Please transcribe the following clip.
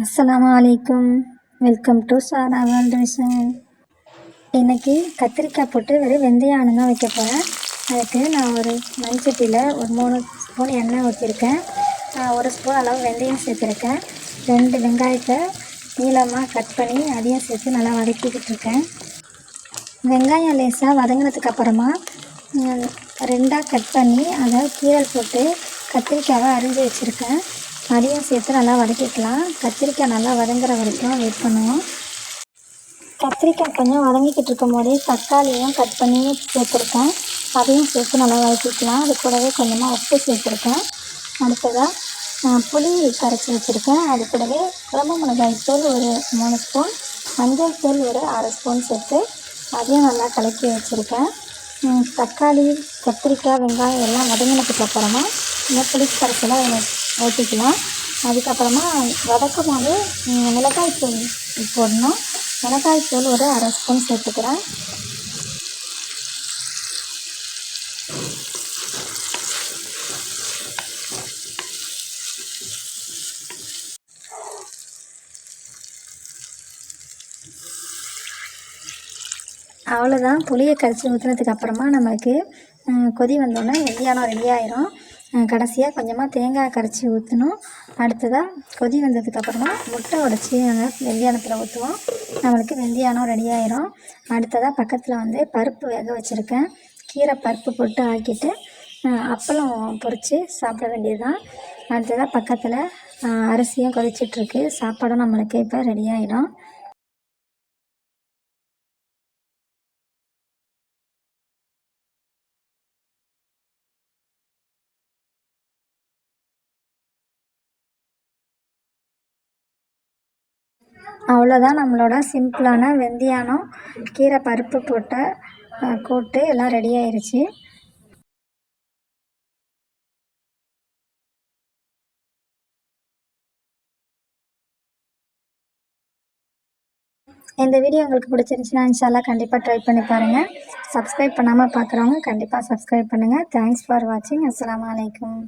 அஸ்ஸலாமு அலைக்கும். Welcome to Sara World Vision. இன்றைக்கி கத்திரிக்காய் போட்டு வெறும் வெந்தயம் தான் வைக்க போகிறேன். அதுக்கு நான் ஒரு மண்சட்டியில் ஒரு 3 ஸ்பூன் எண்ணெய் ஊற்றிருக்கேன். 1 ஸ்பூன் அளவு வெந்தயம் சேர்த்துருக்கேன். 2 வெங்காயத்தை நீளமாக கட் பண்ணி அதையும் சேர்த்து நல்லா வதக்கிக்கிட்டு இருக்கேன். வெங்காயம் லேசாக வதங்கினதுக்கு அப்புறமா 2ஆக கட் பண்ணி அதை கீரல் போட்டு கத்திரிக்காவை அரிஞ்சு வச்சுருக்கேன். அதையும் சேர்த்து நல்லா வதக்கிக்கலாம். கத்திரிக்காய் நல்லா வதங்குற வரைக்கும் வெயிட் பண்ணுவோம். கத்திரிக்காய் கொஞ்சம் வதங்கிக்கிட்டு இருக்கும் போதே தக்காளியும் கட் பண்ணி சேர்த்துருக்கேன். அதையும் சேர்த்து நல்லா வதக்கிக்கலாம். அது கூடவே கொஞ்சமாக உப்பு சேர்த்துருக்கேன். அடுத்ததாக புளி கரைச்சி வச்சுருக்கேன். அது கூடவே குழம்பு மிளகாய் தூள் ஒரு 3 ஸ்பூன், மஞ்சள் தூள் ஒரு 1/2 ஸ்பூன் சேர்த்து அதையும் நல்லா கலக்கி வச்சுருக்கேன். தக்காளி, கத்திரிக்காய், வெங்காயம் எல்லாம் வதங்கினதுக்கு அப்புறமா இந்த புளி கரைச்சலாம் அதில் ஊற்றிக்கலாம். அதுக்கப்புறமா வதக்கும் போது மிளகாய்த்தூள் போடணும். மிளகாய்த்தூள் ஒரு 1/2 ஸ்பூன் சேர்த்துக்கிறேன். அவ்வளோதான். புளியை கரைச்சி ஊற்றுனதுக்கு அப்புறமா நம்மளுக்கு கொதி வந்தோடனே வெந்தயம் ரெடி ஆயிரும். கடைசியாக கொஞ்சமாக தேங்காய் கரைச்சி ஊற்றணும். அடுத்ததாக கொதி வந்ததுக்கப்புறமா முட்டை உடச்சி நாங்கள் வெந்தயத்தில் ஊற்றுவோம். நம்மளுக்கு வெந்தயம் ரெடி ஆயிரும். அடுத்ததாக பக்கத்தில் பருப்பு வேக வச்சுருக்கேன். கீரை பருப்பு போட்டு ஆக்கிட்டு அப்பளம் பொரித்து சாப்பிட வேண்டியது தான். அடுத்ததாக பக்கத்தில் அரிசியும் கொதிச்சிட்ருக்கு. சாப்பாடும் நம்மளுக்கு இப்போ ரெடி ஆகிடும். அவ்வளோதான். நம்மளோட சிம்பிளான வெந்தயம் கீரை பருப்பு போட்ட கூட்டு எல்லாம் ரெடி ஆயிடுச்சு. இந்த வீடியோ உங்களுக்கு பிடிச்சிருந்துச்சுன்னா இன்ஷால்லா கண்டிப்பாக ட்ரை பண்ணி பாருங்கள். சப்ஸ்கிரைப் பண்ணாமல் பார்க்குறவங்க கண்டிப்பாக சப்ஸ்கிரைப் பண்ணுங்கள். தேங்க்ஸ் ஃபார் வாட்சிங். அஸ்ஸலாமு அலைக்கும்.